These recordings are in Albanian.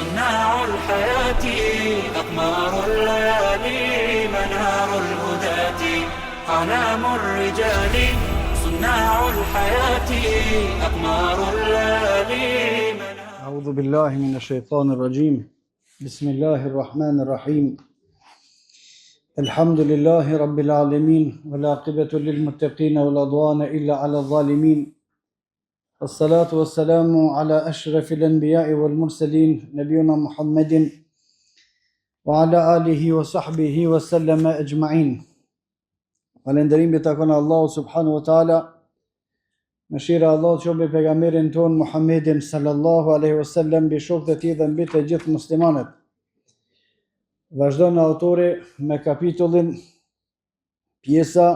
صناع الحياة أقمار الليالي منار الهداة أعلام الرجال صناع الحياة أقمار الليالي أعوذ بالله من الشيطان الرجيم بسم الله الرحمن الرحيم الحمد لله رب العالمين والعاقبة للمتقين ولا عدوان إلا على الظالمين الصلاة والسلام على أشرف الأنبياء والمرسلين نبينا محمد وعلى آله وصحبه وسلم أجمعين. Falënderimi takon Allahu subhanahu wa taala. Mëshira e Allahut qoftë mbi pejgamberin ton Muhammedin sallallahu alaihi wasallam, mbi shokët e tij dhe mbi të gjithë muslimanët. Vazhdon autori me kapitullin pjesa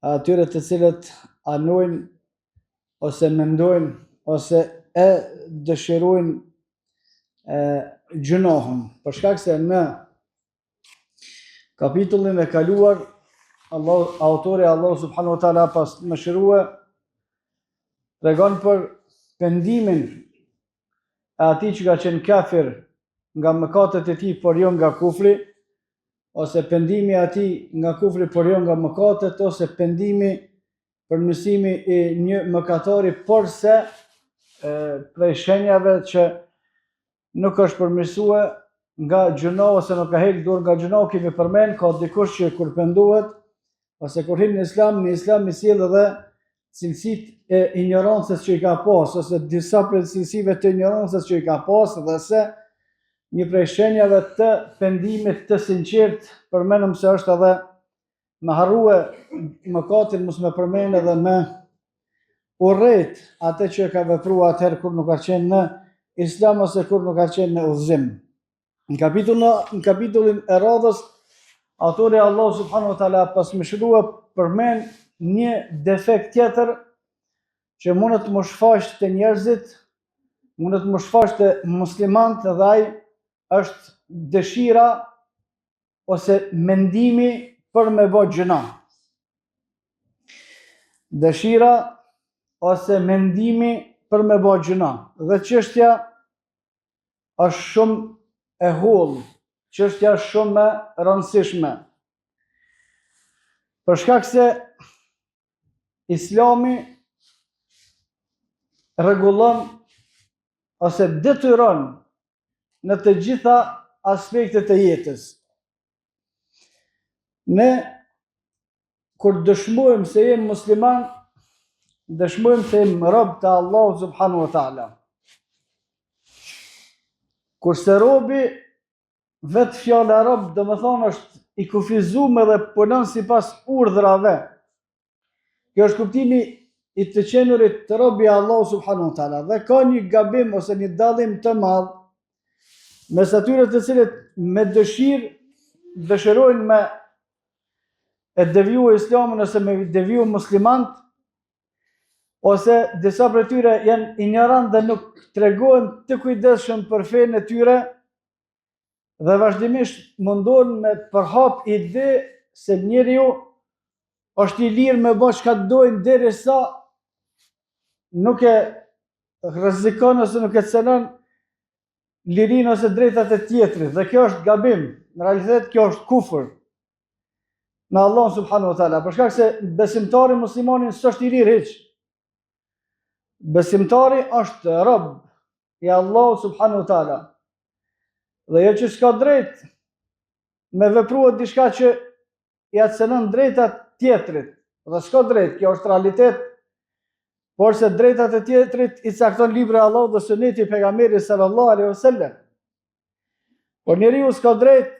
atyre të cilët anojnë ose mendojnë ose e dëshirojnë gjunohën. Për shkak se në kapitullin e kaluar autori Allahu subhanahu wa taala pas mëshirue tregon për pendimin e atij që ka qenë kafir nga mëkatet e tij, por jo nga kufri, ose pendimi i atij nga kufri, por jo nga mëkatet, ose pendimi për mësimi i një mëkatari, por se prej shenjave që nuk është përmirësue nga gjuna ose nuk ka hequr dorë nga gjuna. Kemi përmend ka dikush që kur pendohet ose kur hyn në Islam i sjell edhe cilësitë e ignorancës që i ka pas, ose disa prej cilësive të ignorancës që i ka pas, dhe se një prej shenjave të pendimit të sinqert, përmendëm se është edhe me harrue mëkatin, mos me përmend edhe me urrejt atë që ka vepruar atëherë kur nuk ka qenë në Islam ose kur nuk ka qenë në udhëzim. Në kapitullin e radhës, autori Allahu subhanahu wa taala pas mëshirua përmend një defekt tjetër që mundet të mos shfaqet te njerëzit, mundet të mos shfaqet te muslimanët, dhe ai është dëshira ose mendimi për me bë gjuna. Dëshira ose mendimi për me bë gjuna. Dhe çështja është shumë e hollë, çështja është shumë e rëndësishme. Për shkak se Islami rregullon ose detyron në të gjitha aspektet e jetës. Ne kur dëshmojmë se jemi musliman, dëshmojmë se jemi rob të Allahut subhanahu wa taala. Kurse robi, vetë fjala rob domethënë është i kufizuar dhe punon sipas urdhrave. Kjo është kuptimi i të qenurit të robi Allahu subhanahu wa taala. Dhe ka një gabim ose një dallim të madh mes atyre të cilët me dëshirojnë me e deviju Islamin ose me deviju muslimant, ose disa prej tyre janë ignorant dhe nuk tregojnë të kujdesshëm për fenë e tyre, dhe vazhdimisht mundohen me përhap ide se njeriu është i lirë me bë çka dojnë derisa nuk e rrezikon ose nuk e cënon lirinë ose drejtat e tjetrit. Dhe kjo është gabim. Në realitet kjo është kufër në Allah subhanahu wa taala. Për shkak se besimtari muslimanin s'është i lirë hiç. Besimtari është rob i Allah subhanahu wa taala. Dhe jo që s'ka drejt me vepruar diçka që ja cënon drejtat tjetrit. Dhe s'ka drejt, kjo është realitet, por se drejtat e tjetrit i cakton libri i Allahut dhe suneti i pejgamberit sallallahu alaihi wasallam. Por njeriu s'ka drejt,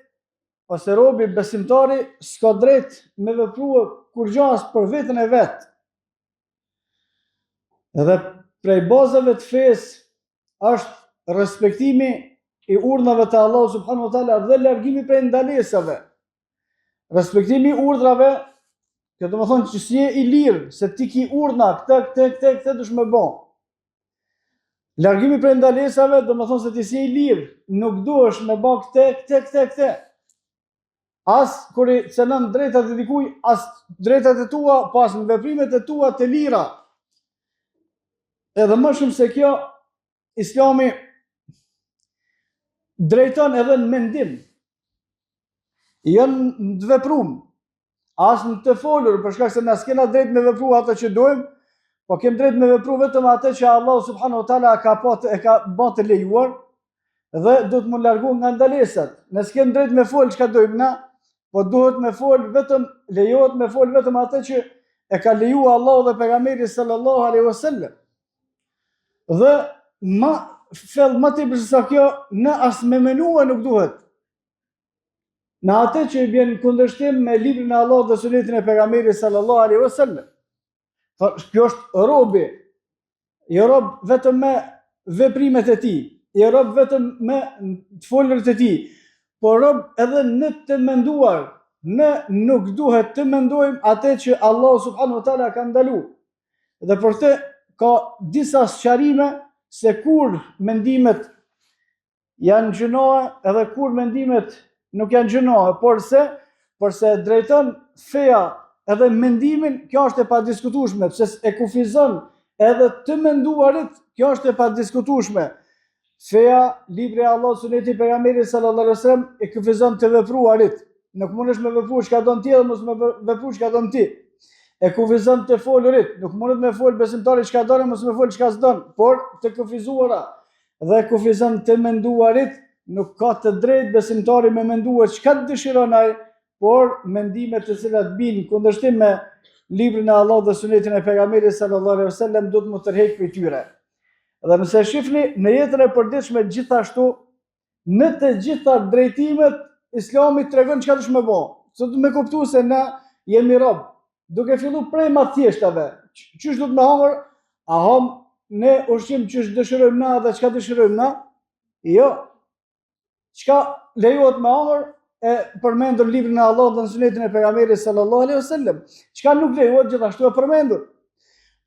ose robi besimtari s'ka drejt me vepruar kur gjë për veten e vet. Edhe prej bazave të fesë është respektimi i urdhrave të Allahut subhanahu wa taala dhe largimi prej ndalesave. Respektimi i urdhrave, kjo do të thonë që si je i lirë, se ti ki urdhna këtë dush me bë. Largimi prej ndalesave do të thonë se ti si je i lirë, nuk duhesh me bë këtë. As kur i cënon drejtat e dikujt, as drejtat e tua, pas në veprimet e tua të lira. Edhe më shumë se kjo, Islami drejton edhe në mendim, janë në të veprum, as në të folur, për shkak se na s'kena drejt me vepru ato që dojmë, po kem drejt me vepru vetëm atë që Allah subhanahu wa taala e ka bërë të lejuar dhe do të më largu nga ndalesat. Ne s'kem drejt me fol çka dojmë na, po duhet me fol vetëm, lejohet me fol vetëm atë që e ka lejuar Allahu dhe pejgamberi sallallahu alaihi wasallam. Dhe më tepër se sa kjo, në as me menua nuk duhet. Në atë që i bjen kundërshtim me librin e Allahut dhe sunetin e pejgamberit sallallahu alaihi wasallam. Kjo është robi, jo rob vetëm me veprimet e tij, jo rob vetëm me të folërit e tij, por rob edhe në të menduar, në nuk duhet të mendojmë atë që Allah subhanahu wa taala ka ndaluar. Dhe për këtë ka disa sqarime se kur mendimet janë gjënohe edhe kur mendimet nuk janë gjënohe, por se drejton feja edhe mendimin, kjo është e padiskutueshme, pse e kufizon edhe të menduarit, kjo është e padiskutueshme. Feja, libri i Allahut, suneti i pejgamberit sallallahu alaihi wasallam e kufizon të vepruarit. Nuk mundesh me vepru çka don ti dhe mos me vepru çka don ti. E kufizon të folurit, nuk mundet me fol besimtari çka don, mos me fol çka s'don, por të kufizuara. Dhe kufizon të menduarit, nuk ka të drejtë besimtari me menduar çka dëshiron ai, por mendimet të cilat bin kundërshtim me librin e Allahut dhe sunetin e pejgamberit sallallahu alaihi wasallam do të më tërheq prej tyre. Dhe nëse shihni në jetën e përditshme gjithashtu, në të gjitha drejtimet Islami tregon çka duhet të bëj. Sot do të më kuptoj se na jemi rob, duke filluar prej më thjeshtave. Çish do të më hangër? A ham ne ushqim çish dëshirojmë na dhe çka dëshirojmë na? Jo. Çka lejohet më hangër e përmendur librin e Allahut dhe sunetin e pejgamberit sallallahu alaihi wasallam. Çka nuk lejohet gjithashtu e përmendur.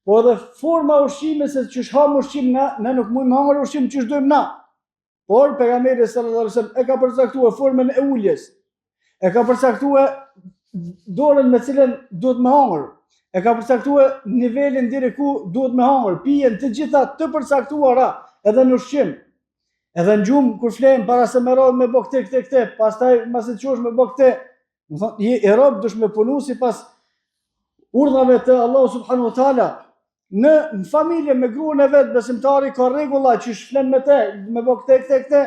Po edhe forma ushqime se çish ham ushqim na nuk mund të hangër ushqim çish dojmë na. Por pejgamberi sallallahu alaihi wasallam e ka përcaktuar formën e uljes. E ka përcaktuar dorën me cilën duhet më hangër. E ka përcaktuar nivelin deri ku duhet më hangër, pijen të gjitha të përcaktuara edhe në ushqim. Edhe në gjumë kur flejmë para se me radhë me bë këte, pastaj masi të qosh me bë këte, më thonë, i rob dush me punu si pas urdhave të Allahu subhanahu wa taala. Në familje me gruan e vet besimtari ka rregulla që shflen me te, me bë këte.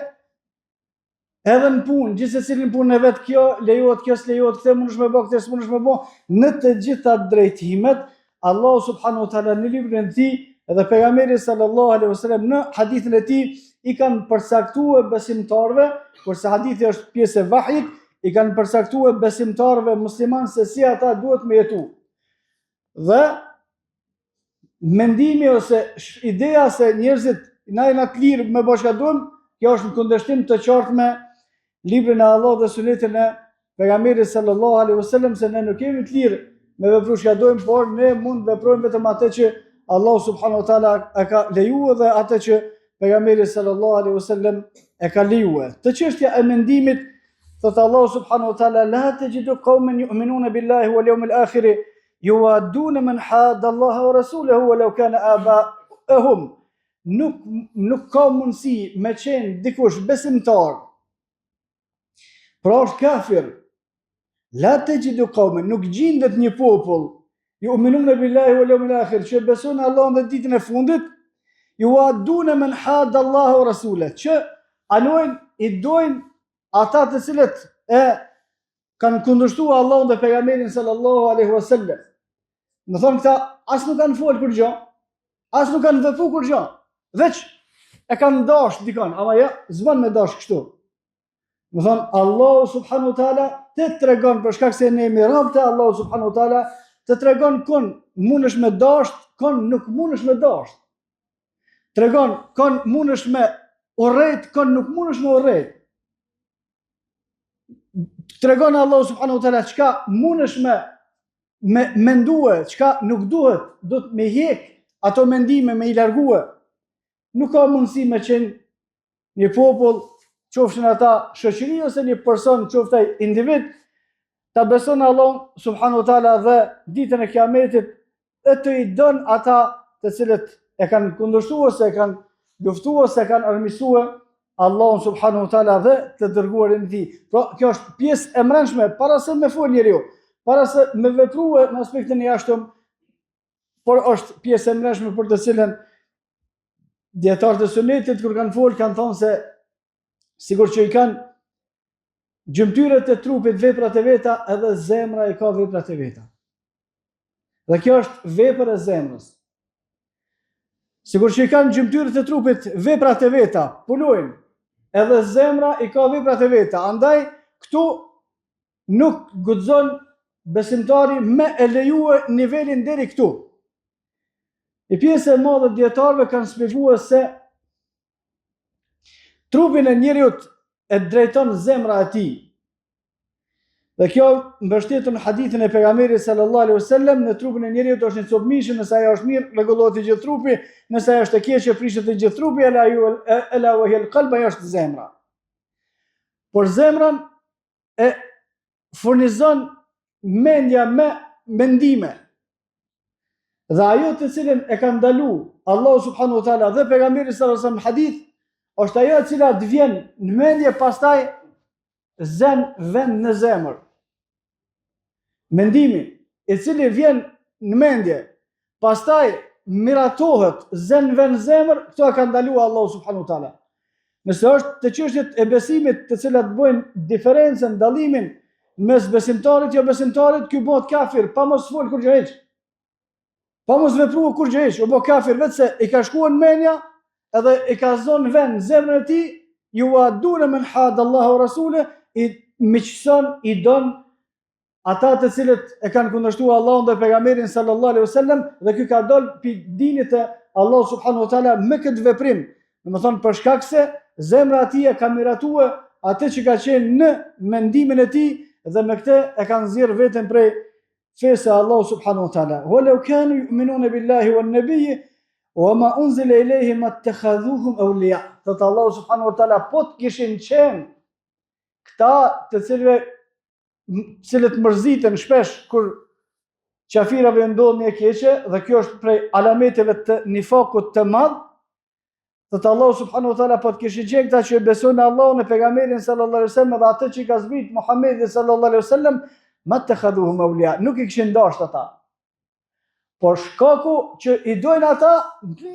Edhe në punë, gjithsesi në punën e vet kjo lejohet, kjo s'lejohet, këtë mundesh me bë, këtë s'mundesh me bë. Në të gjitha drejtimet, Allahu subhanahu wa taala në librin e tij dhe pejgamberi sallallahu alaihi wasallam në hadithin e tij i kanë përcaktuar besimtarëve, kurse hadithi është pjesë e vahjit, i kanë përcaktuar besimtarëve musliman se si ata duhet me jetu. Dhe mendimi ose ideja se njerëzit na janë të lirë me bashkë duam, kjo është në kundërshtim të qartë me librin e Allahut dhe sunetin e pejgamberit sallallahu alaihi wasallam, se ne nuk jemi të lirë me vepru çka dojmë, por ne mund veprojmë vetëm atë që Allahu subhanahu wa taala e ka lejuar dhe atë që pejgamberi sallallahu alaihi wasallam e ka lejuar. Të çështja e mendimit, thot Allahu subhanahu wa taala, la tajidu qauman yu'minuna billahi wal yawmil akhir yuwadduna man hadda Allaha wa rasulahu walau kana aba'ahum. Nuk ka mundësi me qenë dikush besimtar, pra është kafir. La tajidu qauman, nuk gjendet një popull yu'minuna billahi wal yawmil akhir, që beson në Allahun dhe ditën e fundit, yuwadduna man hadda Allaha wa rasulahu, që anojnë, i dojnë ata të cilët e kanë kundërshtuar Allahun dhe pejgamberin sallallahu alaihi wasallam. Më thonë këta as nuk kanë folë kur gjë, as nuk kanë vepru kur gjë, veç e kanë dash dikon, ama ja, zban me dash kështu. Më thonë Allahu subhanahu wa taala të tregon, për shkak se ne jemi rob të Allahu subhanahu wa taala, të tregon kon mundesh me dash, kon nuk mundesh me dash. Tregon kon mundesh me urrejt, kon nuk mundesh me urrejt. Tregon Allahu subhanahu wa taala çka mundesh me mendue, çka nuk duhet, do të me hjek ato mendime, me i largue. Nuk ka mundësi me qenë një popull, qofshin ata shoqëri ose një person, qoftë ai individ, ta beson Allahun subhanahu wa taala dhe ditën e kiametit, e të i don ata të cilët e kanë kundërshtuar, se e kanë luftuar, se e kanë armiqsuar Allahun subhanahu wa taala dhe të dërguarin e tij. Pra kjo është pjesë e mbrëmshme para se me fol njeriu, para se me veprue në aspektin e jashtëm, por është pjesë e mbrëmshme për të cilën dietarët e sunetit kur kanë folë kanë thonë se sikur që i kanë gjymtyrët e trupit veprat e veta, edhe zemra i ka veprat e veta. Dhe kjo është vepër e zemrës. Sikur që i kanë gjymtyrët e trupit veprat e veta, punojnë, edhe zemra i ka veprat e veta. Andaj këtu nuk guxon besimtari me e lejue nivelin deri këtu. I pjesë e madhe dietarëve kanë shpjeguar se trupin e njeriut e drejton zemra e tij. Dhe kjo mbështetur në hadithin e pejgamberit sallallahu alaihi wasallam, në trupin e njeriut është një copë mishi, nëse ajo është mirë, rregullohet i gjithë trupi, nëse ajo është e keqe, prishet i gjithë trupi, ela wa hiya al-qalb, ajo është zemra. Por zemrën e furnizon mendja me mendime. Dhe ajo të cilën e ka ndalu Allahu subhanahu wa taala dhe pejgamberi sallallahu alaihi wasallam hadith, është ajo e cila të vjen në mendje, pastaj zën vend në zemër. Mendimi i cili vjen në mendje, pastaj miratohet, zën vend në zemër, këto e ka ndaluar Allahu subhanahu wa taala. Nëse është të çështjet e besimit të cilat bëjnë diferencën, dallimin mes besimtarit jo besimtarit, ky bëhet kafir, pa mos fol kur gjë hiç. Pa mos vepruar kur gjë hiç, u bë kafir vetë se i ka shkuar në mendja, edhe i ka zonë vend zemrën e tij, ju aduna men had Allahu rasule, i miqson, i don ata të cilët e kanë kundërshtuar Allahun dhe pejgamberin sallallahu alaihi wasallam, dhe ky ka dalë pi dinit e Allahu subhanahu wa taala me këtë veprim. Domethënë për shkak se zemra e tij e ka miratuar atë që ka qenë në mendimin e tij, dhe me këtë e kanë nxjerr veten prej fesë Allahu subhanahu wa taala. Walau kanu yu'minuna billahi wan nabiyyi wama unzila ilayhim attakhadhuhum awliya. Thot Allahu subhanahu wa taala, po të kishin qenë këta të cilët mërziten shpesh kur qafirave ndodh një keqe, dhe kjo është prej alameteve të nifakut të madh. Thot Allahu subhanahu wa taala, po të kishin qenë këta që besojnë Allahun e pejgamberin sallallahu alaihi wasallam dhe atë që ka zbrit Muhamedi sallallahu alaihi wasallam, mattakhadhuhum awliya, nuk i kishin dashur ata. Por shkaku që i dojnë ata,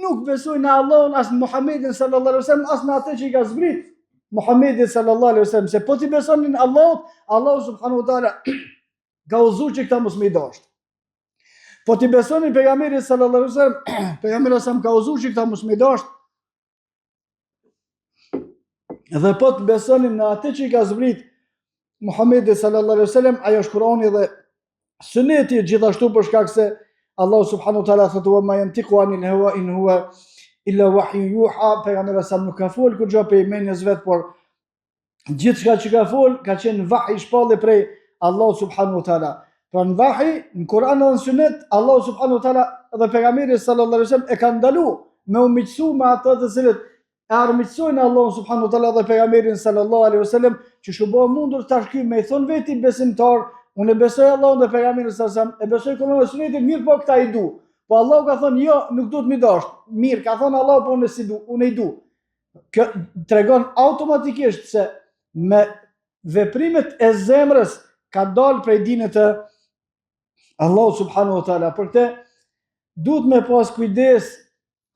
nuk besojnë në Allahun, as në Muhammedin sallallahu alaihi wasallam, as në atë që i ka zbrit Muhammedi sallallahu alaihi wasallam. Se po ti besonin Allahut, Allahu subhanahu wa taala ka udhëzuar që këta mos më i dashur. Po ti besonin pejgamberin sallallahu alaihi wasallam, pejgamberi sa më ka udhëzuar që këta mos më i dashur. Dhe po të besonin në atë që i ka zbrit Muhammedi sallallahu alaihi wasallam, ajo është Kurani dhe Suneti, gjithashtu për shkak se Allahu subhanahu wa taala thotë: "Wa ma yantiqu anil hawa in huwa illa wahyu yuha." Pejgamberi sa nuk ka fol kur gjë për menjes vet, por gjithçka që ka fol ka qenë vahi, shpallje prej Allahu subhanahu wa taala. Pra në vahi, në Kur'an dhe në Sunet, Allahu subhanahu wa taala dhe pejgamberi sallallahu alaihi wasallam e kanë ndalu me u miqsu me ata të cilët e armiqsojnë Allahun subhanahu wa taala dhe pejgamberin sallallahu alaihi wasallam, që shubon mundur tash ky me i thon veti besimtar, unë e besoj Allahun dhe pejgamberin sallallahu alaihi wasallam, e besoj Kur'anin dhe Sunetin, mirë po këta i du. Po Allahu ka thonë jo, nuk duhet mi dash. Mirë, ka thonë Allahu, po unë si du, unë i du. Kjo tregon automatikisht se me veprimet e zemrës ka dalë prej dinit të Allahu subhanahu wa taala. Për këtë duhet me pas kujdes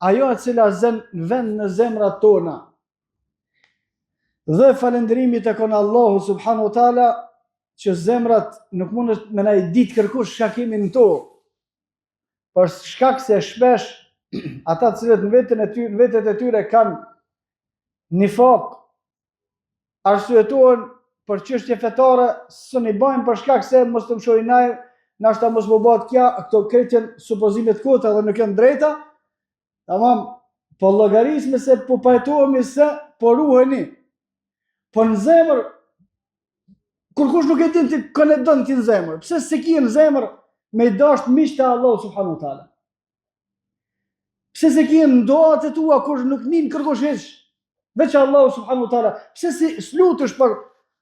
ajo e cila zën vend në zemrat tona. Dhe falënderimi tek Allahu subhanahu wa taala që zemrat nuk mund me na i ditë kërkush çka kemi në to. Për shkak se shpesh ata të cilët në vetet e tyre kanë nifak, arsyetohen për çështje fetare, s'u i bajnë për shkak se mos të mshojnë naje, nashta mos më bëhet kja, këto kretjen supozimet kota dhe nuk janë drejta. Tamam, po llogarisme se po pajtohemi se po ruheni. Po në zemër, kurkush nuk e din ti këne don ti në zemër. Pse se ki në zemër me i dasht miq të Allahu subhanahu wa taala? Pse se ki në doat e tua kur nuk nin kërkosh hiç, veç Allahu subhanahu wa taala? Pse si slutesh për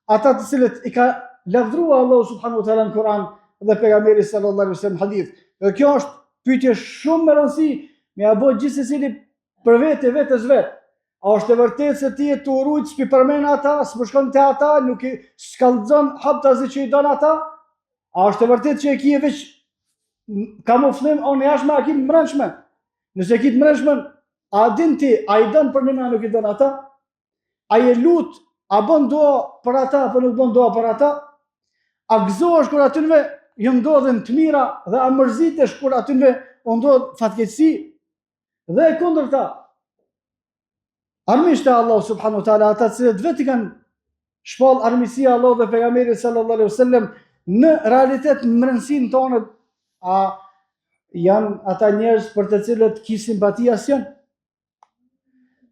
ata të cilët i ka lavdruar Allahu subhanahu wa taala në Kur'an dhe pejgamberi sallallahu alaihi wasallam hadith? Dhe kjo është pyetje shumë me rëndësi, me ia bë gjithsesi për vetes vet. A është e vërtet se ti e të urujt, s'pi përmen ata, s'përshkon të ata, nuk i s'kallëzon haptazi që i don ata? A është e vërtet që e kje veç kamuflim, o në jashme, a ki mbrënshme? Nëse ki të mbrënshmen, a din ti, a i don për nëna, nuk i don ata? A je lut, a bën doa për ata, apo nuk bën doa për ata? A gëzohesh kur atynve ju ndodhen të mira dhe a mërzitesh kur atynve u ndodh fatkeqësi? Dhe e kundërta. Armiqtë e Allah subhanahu wa taala, ata cilët vetë kanë shpall armiqësia Allah dhe pejgamberi sallallahu alaihi wasallam në realitet në mbrëmsinë tonë, a janë ata njerëz për të cilët ki simpatia s'janë?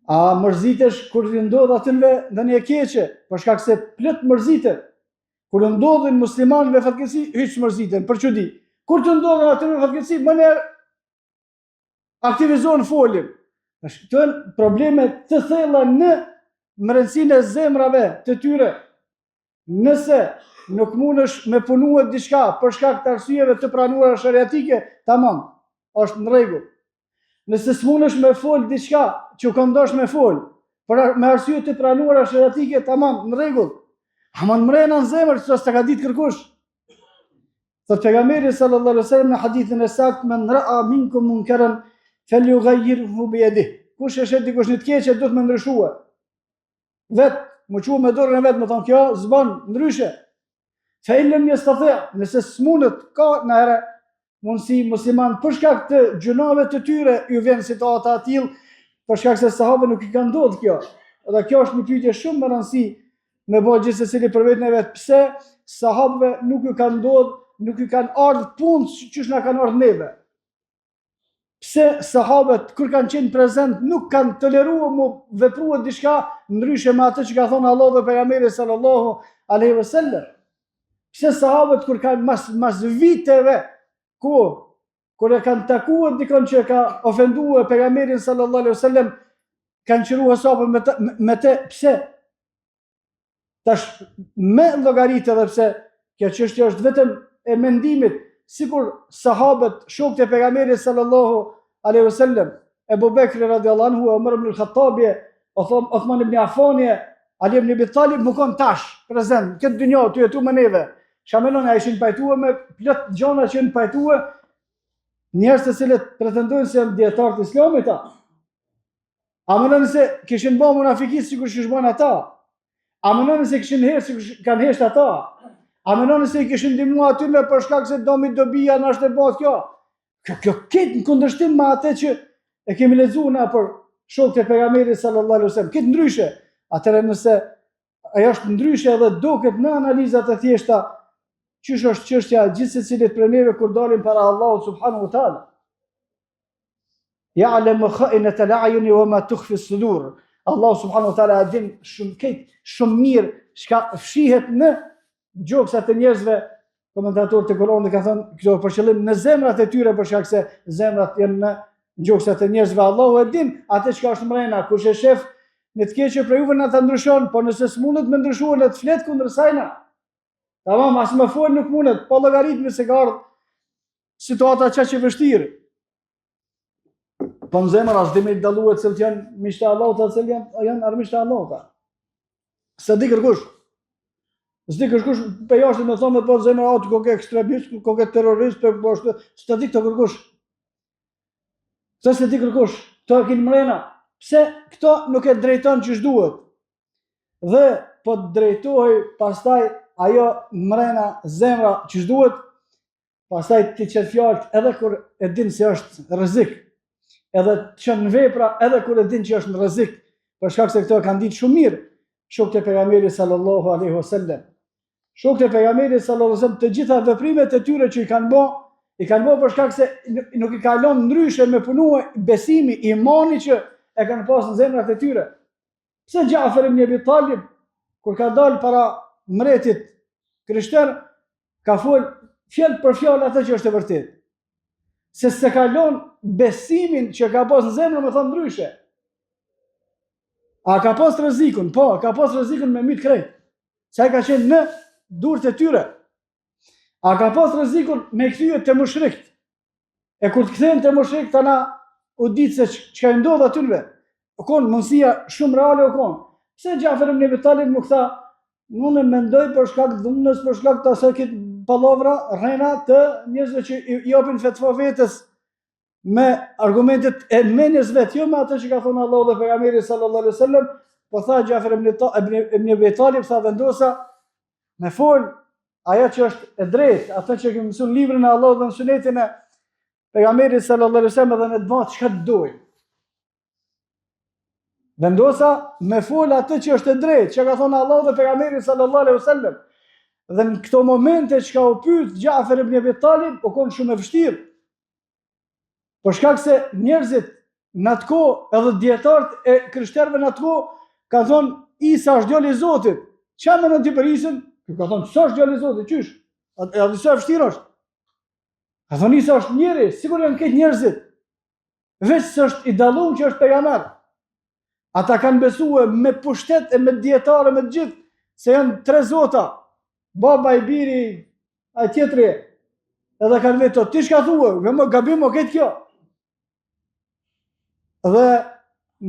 A mërzitesh kur i ndodh atynve ndonjë keqe, për shkak se plot mërziten. Kur ndodhin muslimanëve fatkeqësi, hiç mërziten, për çudi. Kur të ndodhin atynve fatkeqësi, më ne aktivizohen folin. Këto janë probleme të thella në mbrëmsinë e zemrave të tyre. Nëse nuk mundesh me punue diçka për shkak të arsyeve të pranuara shariatike, tamam, është në rregull. Nëse s'mundesh me fol diçka që këndosh me fol, me arsye të pranuara shariatike, tamam, në rregull. Ama në mrena në zemër, që s'ta ka ditë kërkush. Thot pejgamberi sallallahu alaihi wasallam në hadithin e saktë, men ra'a minkum munkaran falyughayyirhu bi yadihi. Kush e shet dikush në të keqe, duhet me ndryshue. Vet, më quë me dorën e vet, më thonë kjo zbon ndryshe. Fa in lam yastati', nëse s'munët, ka në herë mundësi musliman për shkak të gjunave të tyre ju vjen situata e tillë, për shkak se sahabëve nuk i ka ndodhur kjo. Dhe kjo është një pyetje shumë me rëndësi me bëj gjithsesi për vetën e vet. Pse sahabëve nuk ju kanë ndodhur, nuk ju kanë ardhur punë siç na kanë ardhur neve? Pse sahabët kur kanë qenë prezent nuk kanë toleruar mu veprua diçka ndryshe me atë që ka thonë Allah dhe pejgamberi sallallahu alaihi wasallam? Pse sahabët kur kanë mas viteve kur e kanë takuar dikon që ka ofenduar pejgamberin sallallahu alaihi wasallam, kanë qiruar sahabët me të? Pse? Tash me llogaritë edhe pse kjo çështje është vetëm e mendimit, sikur sahabët, shokët e pejgamberit sallallahu alaihi wasallam, Ebu Bekri radhiyallahu anhu, Umar ibn al-Khattabi, Uthman ibn Affani, Ali ibn Abi Talib, më kanë tash prezent këtë dynjë të jetu me neve. Shamelon ai ishin pajtuar me plot gjëra që janë pajtuar njerëz të cilët pretendojnë se janë dietar të Islamit. A mendon se kishin bërë munafikisë sikur që bën ata? A mendon se kishin herë sikur kanë hesht ata? A mendon se i kishin ndihmuar atyre për shkak se dobija na është e bot kjo? Kjo këtë në kundërshtim me atë që e kemi lexuar na për shokët e pejgamberit sallallahu alaihi wasallam. Këtë ndryshe. Atëherë nëse ajo është ndryshe edhe duket në analizat e thjeshta, çish është çështja gjithsecilit për neve kur dalim para Allahut subhanahu wa taala. Ya'lamu kha'inata al-a'yuni wa ma tukhfi as-sudur. Allah subhanahu wa taala din shumë mirë çka fshihet në gjoksat e njerëzve. Komentatorët e Kuranit kanë thënë këto për qëllim në zemrat e tyre, për shkak se zemrat janë në gjoksat e njerëzve. Allahu e din atë çka është mrena, kush e shef në të keqe për juve na ta ndryshon, po nëse s'mundet me ndryshuar le të flet kundër sajna. Tamam, as më fol nuk mundet, po llogaritmi se ka ardhur situata çaq e vështirë. Po në zemër as dimi dalluar se janë miqtë e Allahut, atë janë armiqtë e Allahut. S'e di kërkush. S'di kërkush për jashtë me thonë po zemra atë kokë ekstremist, kokë terrorist, po s'ta di këto kërkush. S'e di kërkush, këto e kinë mrena. Pse këto nuk e drejton ç'është duhet. Dhe po drejtohej pastaj ajo mrena zemra ç'është duhet, pastaj ti çet fjalë edhe kur e din se është rrezik. Edhe të qenë në vepra edhe kur e din që është në rrezik, për shkak se këto kanë ditë shumë mirë shokët e pejgamberit sallallahu alaihi wasallam. Shokët e pejgamberit sallallahu alaihi wasallam të gjitha veprimet e tyre që i kanë bërë për shkak se nuk i ka lënë ndryshe me punue besimi, imani që e kanë pasur në zemrat e tyre. Pse Ja'far ibn Abi Talib kur ka dalë para mbretit krishterë ka fol fjalë për fjalë atë që është e vërtetë. Se s'e ka lënë besimin që ka pasur në zemrën, më thon ndryshe. A ka pas rrezikun? Po, ka pas rrezikun me myt krejt. Sa ka qenë në durët e tyre. A ka pas rrezikun me kthye te mushrikt. E kur të kthehen te mushrikt ana u ditë se çka i ndodh atyre. kon mundësia shumë reale o kon. Pse Xhafer ibn Abi Talib më tha, unë mendoj për shkak të dhunës, për shkak të asaj këtë pallavra rrena të njerëzve që i japin fetva vetes me argumentet e menjes vet, jo me atë që ka thonë Allahu dhe pejgamberi sallallahu alaihi wasallam. Po tha Xhafer ibn Abi Talib, tha vendosa me fol ajo që është e drejtë, atë që kemi mësuar në librin e Allahut dhe në sunetin e pejgamberit sallallahu alaihi wasallam, dhe ne të bëjmë çka dojmë. Vendosa me fol atë që është e drejtë, që ka thonë Allahu dhe pejgamberi sallallahu alaihi wasallam. Dhe në këto momente që ka u pyet Xhafer ibn Abi Talib, u kon shumë e vështirë. Por shkak se njerëzit në atë kohë, edhe dietarët e krishterëve në atë kohë, kanë thonë Isa është djali i Zotit. Çfarë mendon ti për Isën? Ky ka thonë sa është djali i Zotit, qysh? A di sa e vështirë është? Ka thonë Isa është njeri, sigur janë këtë njerëzit. Veç se është i dalluar që është pejgamber. Ata kanë besuar me pushtet e me dietarë me të gjithë se janë tre zota. Baba i biri, ai tjetri. Edhe kanë vetë, ti çka thua? Më gabim o këtë kjo. Dhe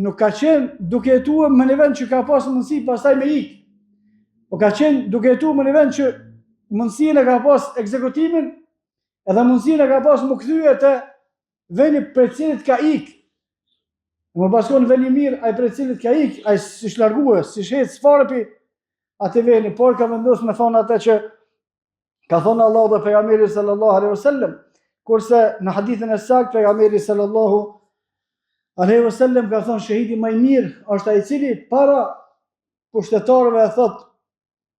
nuk ka qenë duke jetuar në një vend që ka pas mundësi pastaj me ikë. Po ka qenë duke jetuar në një vend që mundësinë e ka pas ekzekutimin, edhe mundësinë e ka pas më kthye te vendi për cilit ka ikë. Më paskon veni mirë ai për cilit ka ikë, ai si shlargue, si shet sfare pi atë veni, por ka vendosur me thonë atë që ka thonë Allahu dhe pejgamberi sallallahu alaihi wasallam, kurse në hadithin e saktë pejgamberi sallallahu alaihi wasallam ka thonë shahidi më i mirë është ai i cili para pushtetarëve e thot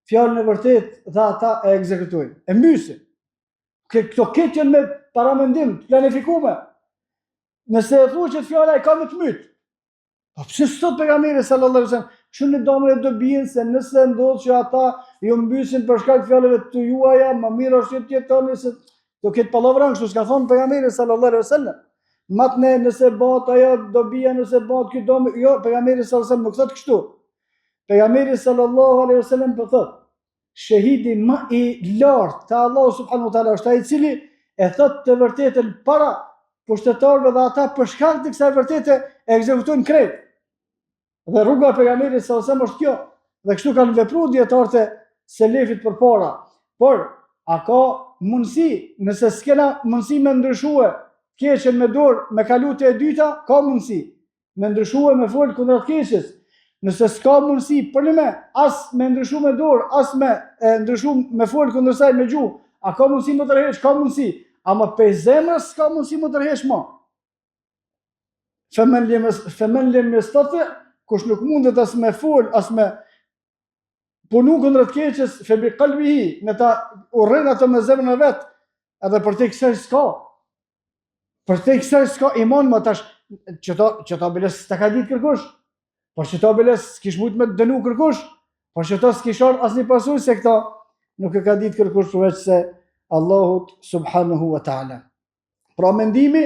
fjalën e vërtetë dhe ata e ekzekutojnë, e mbysin. Këto këtë janë me paramendim, planifikuar. Nëse e thuaj që fjala e ka më të myt. Po pse sot pejgamberi sallallahu alaihi wasallam shumë domre do bien se nëse ndodh që ata ju mbysin për shkak të fjalëve të juaja, më mirë është të jetoni se do ketë pallavra, kështu s'ka thonë pejgamberi sallallahu alaihi wasallam. Matne nëse bëhet ajo do bija, nëse bëhet ky dom, jo, pejgamberi sallallahu alaihi wasallam nuk thotë kështu. Pejgamberi sallallahu alaihi wasallam po thotë, shahidi më i lartë te Allahu subhanahu wa taala është ai i cili e thot të vërtetën para pushtetarëve dhe ata për shkak të kësaj vërtete e ekzekutojnë krejt. Dhe rruga e pejgamberit sallallahu alaihi wasallam është kjo. Dhe kështu kanë vepruar dietarët e selefit përpara. Por a ka mundësi, nëse s'kena mundësi me ndryshue keqen me dorë, me kalute e dyta, ka mundësi me ndryshue me fol kundër keqes. Nëse s'ka mundësi për me as me ndryshu me dorë, as me ndryshu me fol kundër saj me gjuhë, a ka mundësi më tërheq? Ka mundësi. Ama pe zemrës s'ka mundësi më tërheq më. Femen lem yastati, kush nuk mundet as me fol, as me punu kundër të keqes, fe bi qalbihi, me ta urren ato me zemrën e vet, edhe për te kësaj s'ka. Për te kësaj s'ka iman më tash, që ta biles s'ta ka ditë kërkush, por që ta biles s'kish mujt me dënu kërkush, por që ta s'kish ardh asnjë pasues se këta nuk e ka ditë kërkush përveç se Allahut subhanahu wa ta'ala. Pra mendimi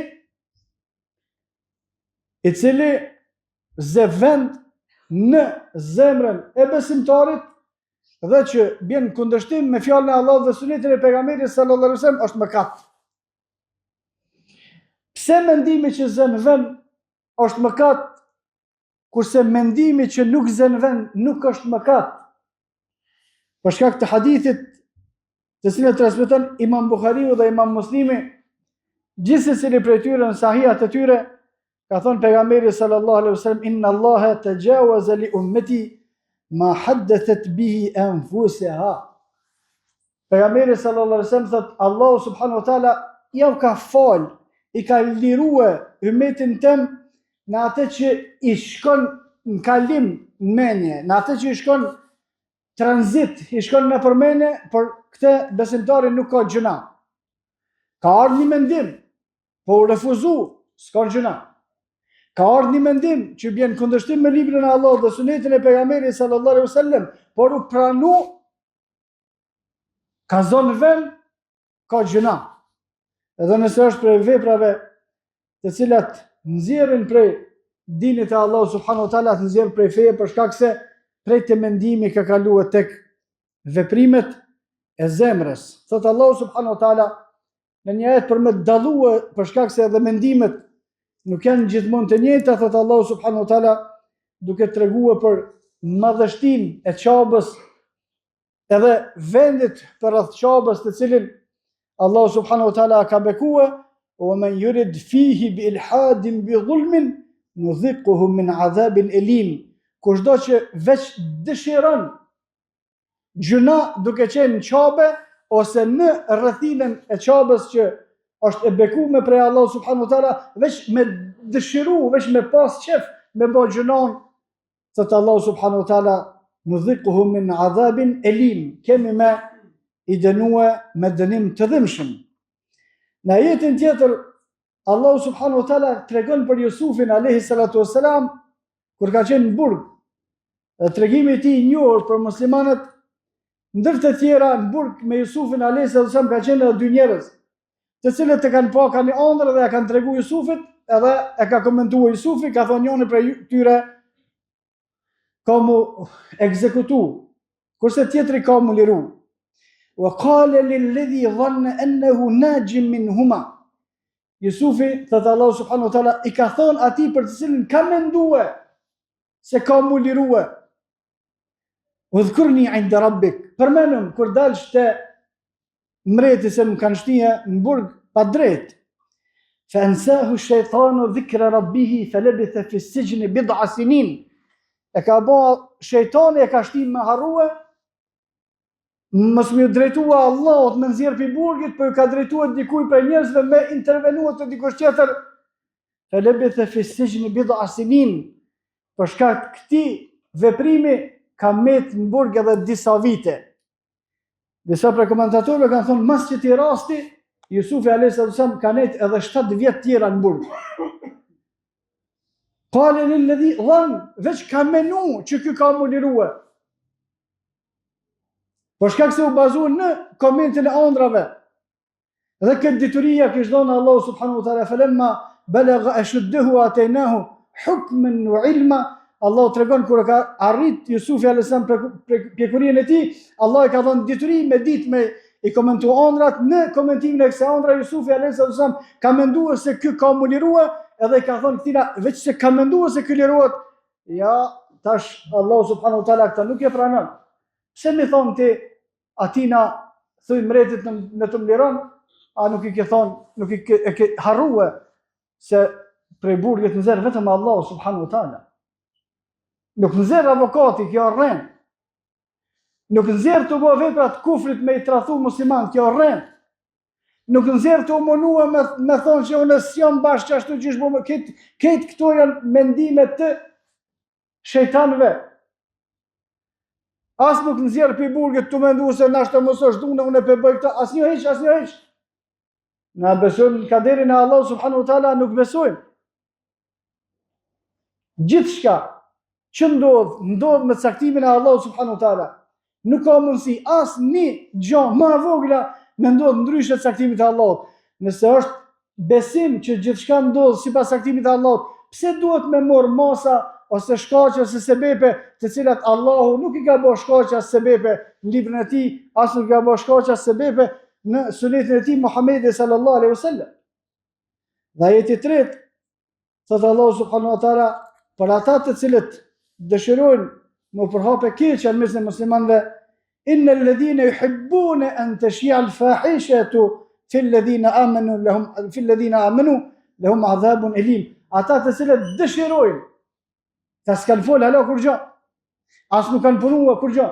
i cili zëvend në zemrën e besimtarit dhe që bjen kundërshtim me fjalën e Allahut dhe sunetin e pejgamberit sallallahu alaihi wasallam është mëkat. Pse mendimi që zëvend është mëkat, kurse mendimi që nuk zëvend nuk është mëkat? Për shkak të hadithit të cilën transmeton Imam Buhariu dhe Imam Muslimi, gjithsesi prej tyre në sahihat e tyre, ka thonë pejgamberi sallallahu alaihi wasallam, inna Allaha tajawaza li ummati ma haddathat bihi anfusaha. Pejgamberi sallallahu alaihi wasallam thot, Allahu subhanahu wa taala ja ka fal, i ka lirue ummetin tem në atë që i shkon në kalim në menje, në atë që i shkon tranzit, i shkon në përmene, për këtë besimtari nuk ka gjuna. Ka ardhur një mendim, po u refuzu, s'ka gjuna. Ka ardhur një mendim që bjen kundërshtim me librin e Allahut dhe sunetin e pejgamberit sallallahu alaihi wasallam, por u pranu, ka zonë vend, ka gjuna. Edhe nëse është prej veprave të cilat nxjerrin prej dinit e Allahut subhanahu wa taala, nxjerr prej feje për shkak se prej të mendimi ka kaluar tek veprimet e zemrës. Thot Allahu subhanahu wa taala në një ajet për me dallue për shkak se edhe mendimet nuk janë gjithmonë të njëjta, thot Allahu subhanahu wa taala duke treguar për madhështinë e Qabës edhe vendit për rreth Qabës të cilin Allah subhanahu wa taala ka bekuar, wa man yurid fihi bi ilhadin bi dhulmin nudhiquhu min adhabin elim. Kushdo që veç dëshiron gjuna duke qenë në Qabe ose në rrethinën e Qabës që është e bekuar prej Allah subhanahu wa taala, veç me dëshiru, veç me pas qef me bë gjunon, thot Allah subhanahu wa taala nudhiquhu min adhabin elim, kemi me i dënue me dënim të dhimbshëm. Në ajetin tjetër Allah subhanahu wa taala tregon për Jusufin alayhi salatu wassalam kur ka qenë në burg. Tregimi i tij i njohur për muslimanët, ndër të tjera në burg me Jusufin alayhi salatu wassalam ka qenë edhe dy njerëz, të cilët e kanë pa kanë ëndër dhe ja kanë treguar Jusufit, edhe e ka komentuar Jusufi, ka thonë njëri prej tyre ka mu ekzekutu, kurse tjetri ka mu liru. Wa qala lilladhi dhanna annahu najim minhuma. Jusufi, thot Allah subhanahu wa taala, i ka thonë atij për të cilin ka mendue se ka mu lirue. Udhkurni inda rabbik. Përmenëm kur dalsh te mreti se më kanë shtije në burg pa drejt. Fa ansahu shaytanu dhikra rabbih falabitha fi as-sijn bid'a sinin. E ka bë shejtani, e ka shtim me harrue, mos më drejtua Allahut me nxjerr pi burgit, po ka drejtuar dikuj prej njerëzve me intervenuar te dikush tjetër. Falabitha fi as-sijn bid'a sinin. Për shkak këtij veprimi ka met në burg edhe disa vite. Disa prej komentatorëve kanë thonë mas që ti rasti, Jusufi alayhis salam ka net edhe 7 vjet tjera në burg. Qale lilladhi dhann, veç ka menu që ky ka mu lirue. Por shkak se u bazuan në komentin e ëndrave. Dhe këtë dituria kishte dhënë Allah subhanahu wa taala, falamma balagha ashuddahu ataynahu hukman wa ilma. Allah tregon kur ka arrit Jusufi alayhis salam pjekurinë e tij, Allah e ka dhënë dituri me ditë me i komentu ëndrat. Në komentimin e kësaj ëndra Jusufi alayhis salam ka menduar se ky ka mu lirue, edhe i ka thonë këtina, veç se ka menduar se ky lirohet, ja, tash Allah subhanahu wa taala këtë nuk e pranon. Pse mi thonë ti atina thuj mretit në të mliron, a nuk i ke thonë, nuk i ke harrue se prej burgit nxjerr vetëm Allah subhanahu wa taala. Nuk nxjerr avokati, kjo rren. Nuk nxjerr të bëj vepra të kufrit me i tradhu musliman, kjo rren. Nuk nxjerr të munua me thonë që unë s'jam bashkë që ashtu gjysh bëmë, këtë këto janë mendime të shejtanëve. As nuk nxjerr pi burgit të mendu se nashta mos është dhuna, unë e përbëj këta, asnjë hiç. Na besojmë në kaderin e Allah subhanahu wa taala, nuk besojmë. Gjithçka që ndodh me caktimin e Allah subhanahu wa taala. Nuk ka mundësi asnjë gjë më e vogla me ndodh ndryshe caktimit të Allahut. Nëse është besim që gjithçka ndodh sipas caktimit të Allahut, pse duhet me marr masa ose shkaqe ose sebepe të cilat Allahu nuk i ka bërë shkaqe as sebepe në librin e tij, as nuk i ka bërë shkaqe as sebepe në sunetin e tij Muhamedi sallallahu alaihi wasallam. Dhe ajeti 3 thot Allahu subhanahu wa taala për ata të cilët dëshirojnë më përhape keqja në mes të muslimanëve, inna alladhina yuhibbuna an tashia al-fahishatu fi alladhina amanu lahum adhabun elim. Ata të cilët dëshirojnë, ta s'kan fol hala kur gjë, as nuk kanë punuar kur gjë.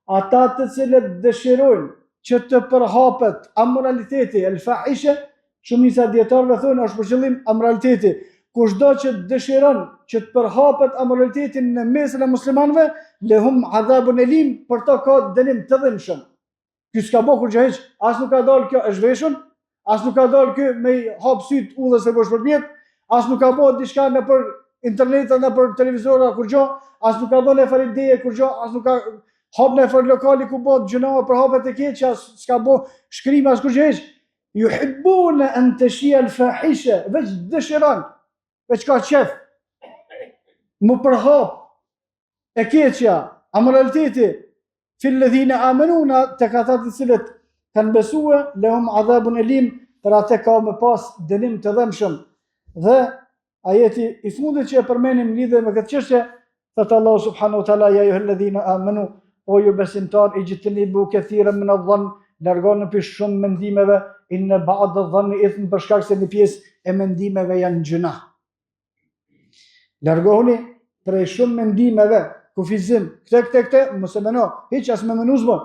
Ata të cilët dëshirojnë që të përhapet amoraliteti, el-fahisha, shumica dietarëve thonë është për qëllim amoraliteti. Kushdo që dëshiron që të përhapet amoralitetin në mesin e muslimanëve, lehum adhabun elim, për to ka dënim të dhimbshëm. Ky s'ka bë kur gjë hiç, as nuk ka dalë kjo e zhveshur, as nuk ka dalë ky me hap syt udhës e bosh përmjet, as nuk ka bë diçka nëpër internet apo nëpër televizor apo kur gjë, as nuk ka dhënë fare ide kur gjë, as nuk ka hap në fare lokali ku bëhet gjëna për hapet e keqja, s'ka bë shkrim as kur gjë hiç. Yuhibbuna an tashia al-fahisha, veç dëshiron, veç ka qef, më përhap e keqja, amoraliteti, fil ladhina amanuna, tek ata të cilët kanë besuar, lahum adhabun elim, për atë ka me pas dënim të dhëmshëm. Dhe ajeti i fundit që e përmenim lidhe me këtë çështje, Thot Allahu subhanahu wa taala ya ayyuhalladhina amanu o ju besimtar ijtanibu kathiran min adh-dhann largoni për shumë mendimeve inna ba'd adh-dhanni ithm për shkak se një pjesë e mendimeve janë gjuna. Largohuni prej shumë mendimeve, kufizim, këte, mos e meno, hiç as me menuzmo,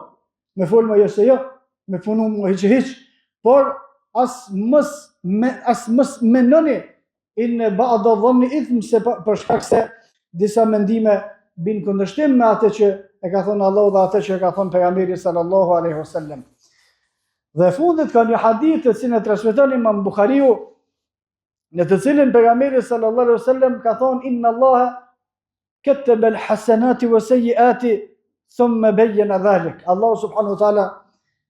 me fol më jo se jo, me punu më hiç, por as mos menoni inna ba'd adh-dhanni ithm se për shkak se disa mendime bin kundërshtim me atë që e ka thënë Allahu dhe atë që e ka thënë pejgamberi sallallahu alaihi wasallam. Dhe fundit ka një hadith të cilin e transmeton Imam Buhariu, në të cilin pejgamberi sallallahu alaihi wasallam ka thënë inna Allaha kataba al-hasanati wa sayyiati thumma bayyana dhalik. Allahu subhanahu wa taala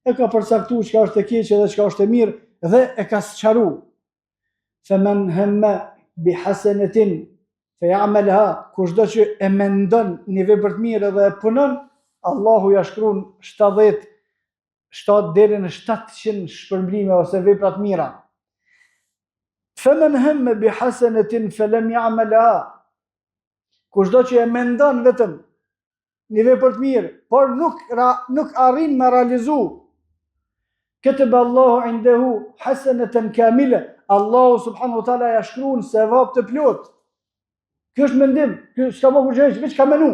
e ka përcaktuar çka është e keq dhe çka është e mirë dhe e ka sqaruar. Faman hamma bi hasanatin fe'amelha, kushdo që e mendon një vepër të mirë dhe e punon, Allahu ja shkruan 7 deri në 700 shpërblime ose vepra të mira. Faman hamma bi hasanatin falam ya'malha, kushdo që e mendon vetëm një vepër të mirë, por nuk arrin me realizu, kataba Allahu indehu hasanatan kamila, Allahu subhanahu wa taala ja shkruan sevap të plot. Kjo është mendim, kjo s'ka më kurrë, veç ka menu.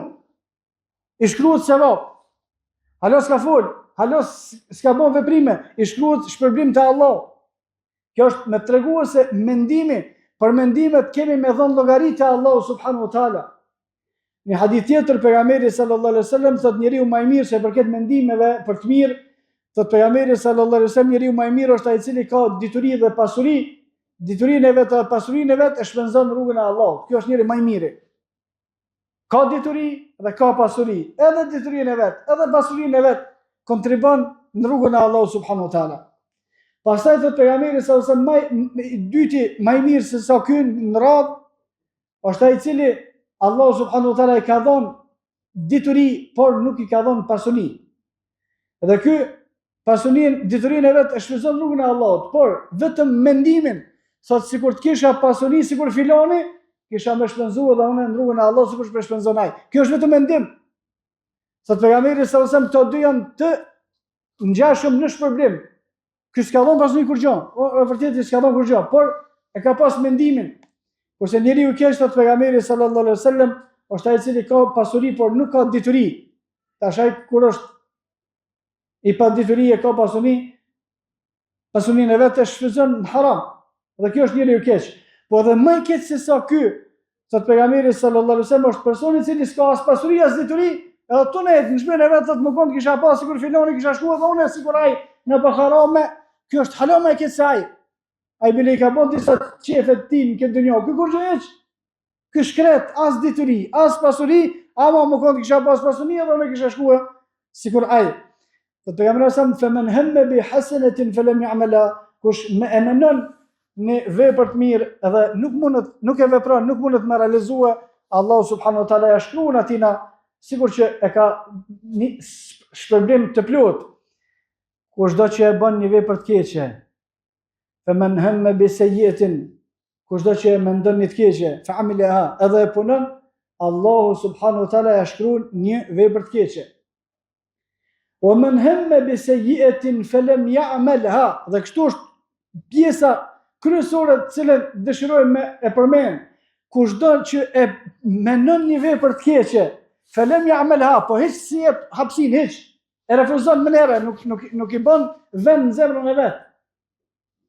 I shkruhet sevap. Halo s'ka fol, halo s'ka bën veprime, i shkruhet shpërblim te Allah. Kjo është me treguar se mendimi, për mendimet kemi me dhënë llogari te Allahu subhanahu wa taala. Në hadith tjetër pejgamberi sallallahu alaihi wasallam thotë njeriu më i mirë se përket mendimeve për të mirë, thotë pejgamberi sallallahu alaihi wasallam njeriu më i mirë është ai i cili ka dituri dhe pasuri. Diturinë e vet, pasurinë e vet e shpenzon në rrugën e Allahut. Kjo është njëri më i miri. Ka dituri dhe ka pasuri. Edhe diturinë e vet, edhe pasurinë e vet kontribon në rrugën e Allahut subhanahu wa taala. Pastaj thotë pejgamberi sallallahu alaihi wasallam i dyti më i mirë se sa ky në radhë është ai i cili Allahu subhanahu wa taala i ka dhënë dituri, por nuk i ka dhënë pasuni. Dhe ky pasuninë, diturinë e vet e shpenzon në rrugën e Allahut, por vetëm mendimin thot sikur të kisha pasuni sikur filoni, kisha më shpenzuar edhe unë në rrugën e Allahut sikur të shpenzon ai. Kjo është vetëm mendim. Thot pejgamberi sallallahu alajhi wasallam këto dy janë të ngjashëm në shpërblim. Ky s'ka dhënë pasuni kur gjë, vërtet s'ka dhënë kur gjë, por e ka pas mendimin. Kurse njeriu i keq thot pejgamberi sallallahu alajhi wasallam është ai i cili ka pasuri por nuk ka dituri. Tash ai kur është i pa dituri e ka pasuninë e vet e shfryzon në haram. Dhe kjo është njeriu i keq. Po edhe më i keq se sa ky, thot pejgamberi sallallahu alajhi wasallam është personi i cili s'ka as pasuri as dituri, edhe tonë në shpinën e vet thot më kon kisha pas sikur filoni kisha shkuar dhe unë sikur ai në paharame, kjo është hala më e keq se ai. Ai bile i ka bën disa çefe të tin këtë dunjë. Ky kur gjë ky shkret as dituri, as pasuri, ama më kon kisha pas pasuni edhe unë kisha shkuar sikur ai. Thot pejgamberi sallallahu alajhi wasallam faman hamma bi hasanatin falam ya'malha, kush më emenon në vepër të mirë edhe nuk e vepron, nuk mundet me realizue, Allahu subhanahu wa taala ja shkruan atina sikur që e ka një shpërblim të plot. Kushdo që e bën një vepër të keqe, faman hamma bi sayyi'atin, kushdo që e mendon një të keqe, fa'amilaha, edhe e punon, Allahu subhanahu wa taala ja shkruan një vepër të keqe. Wa man hamma bi sayyi'atin falam ya'malha, dhe kështu është pjesa kryesore të cilën dëshirojmë me e përmend. Kushdo që e mendon një vepër të keqe, falam ya'malha, po hiç si e hapsin hiç, e refuzon mënyrë, nuk i bën vend në zemrën e vet.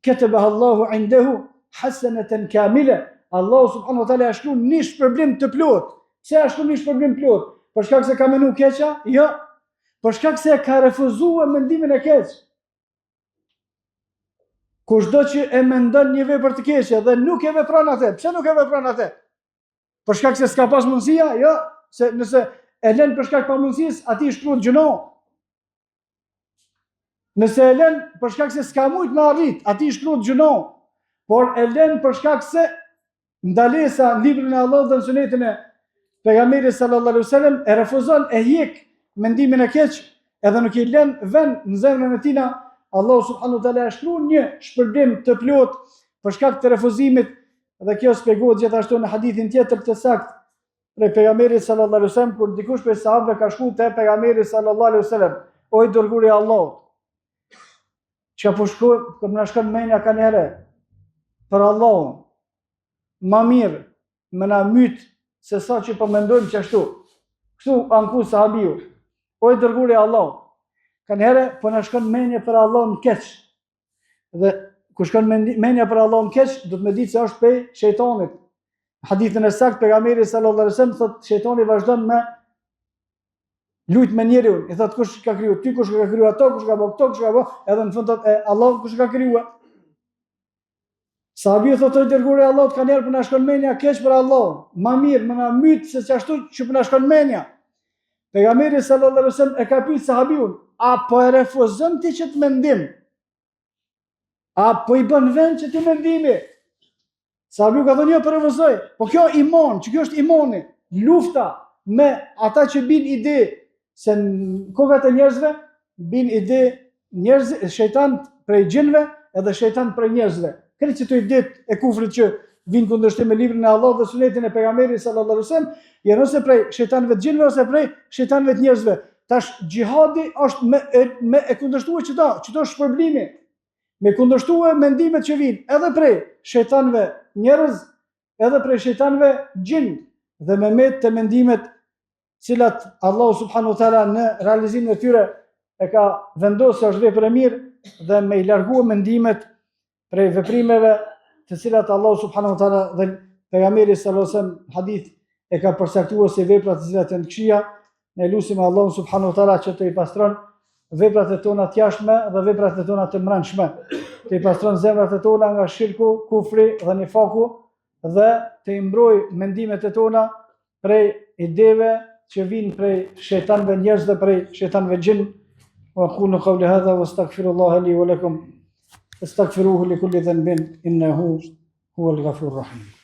Kataba Allahu indehu hasanatan kamila, Allahu subhanahu wa taala shkruan një shpërblim të plot. Pse shkruan një shpërblim të plot? Për shkak se ka menuar keqja? Jo. Për shkak se ka refuzuar mendimin e keq. Kushdo që e mendon një vepër të keqe dhe nuk e vepron atë, pse nuk e vepron atë? Për shkak se s'ka pas mundësia? Jo, se nëse e lën për shkak pamundësisë, atij shkruhet gjuno. Nëse e lën për shkak se s'ka mujt me arrit, atij shkruhet gjuno. Por e lën për shkak se ndalesa në librin e Allahut dhe në sunetin e pejgamberit sallallahu alaihi wasallam e refuzon, e hiq mendimin e keq, edhe nuk i lën vend në zemrën e tina, Allahu subhanahu wa taala e shkruan një shpërblim të plot për shkak të refuzimit, dhe kjo shpjegohet gjithashtu në hadithin tjetër të saktë prej pejgamberit sallallahu alaihi wasallam, kur dikush prej sahabëve ka shkuar te pejgamberi sallallahu alaihi wasallam, o i dërguari i Allahut, çka po shkoj, kur na shkon menja kanë herë për Allahun, ma mirë më na myt se sa që po mendojmë që ashtu. Kështu anku sahabiu, o i dërguari i Allahut, kanë herë po na shkon menja për Allahun keq. Dhe kur shkon menja për Allahun keq, do të më ditë se është pej shejtanit. Hadithin e saktë pejgamberi sallallahu alaihi wasallam thotë shejtani vazhdon me lut me njeriu, i thotë kush ka kriju ty, kush ka kriju ato, kush ka bë këto, kush ka bë, edhe në fund thotë Allah kush ka krijuar. Sahabiu thotë i dërguari i Allahut kanë herë po na shkon menja keq për Allahun. Ma mirë më na myt se çashtu që po na shkon menja. Pejgamberi sallallahu alaihi wasallam e ka pyet sahabiun, a po e refuzon ti që të mendim? A po i bën vend që ti mendimi? Sahabiu ka thënë jo, po refuzoj. Po kjo iman, që kjo është imani, lufta me ata që bin ide se në kokat e njerëzve bin ide njerëz, shejtan prej gjinëve edhe shejtan prej njerëzve. Këtë që të ide e kufrit që vinë kundërshtim me librin e Allahut dhe sunetin e pejgamberit sallallahu alaihi wasallam, janë ose prej shejtanëve të gjinëve ose prej shejtanëve të njerëzve. Tash xhihadi është me e kundërshtuar çdo shpërblimi, me kundërshtuar mendimet që vinë edhe prej shejtanëve njerëz, edhe prej shejtanëve gjin, dhe me met të mendimet cilat Allahu subhanahu wa taala në realizimin e tyre e ka vendosur është vepër e mirë, dhe me i larguar mendimet prej veprimeve të cilat Allahu subhanahu wa taala dhe pejgamberi sallallahu alaihi wasallam hadith e ka përcaktuar si vepra të cilat janë të këqija. Ne lutim Allahun subhanahu wa taala që të i pastron veprat e tona të jashtme dhe veprat e tona të mbrëmshme, të i pastron zemrat e tona nga shirku, kufri dhe nifaku, dhe të i mbroj mendimet e tona prej ideve që vinë prej shejtanëve njerëz dhe prej shejtanëve gjin. Wa aqulu qawli hadha wastaghfirullaha li wa lakum. Astaghfiruhu li kulli dhanbin innahu huwal ghafurur rahim.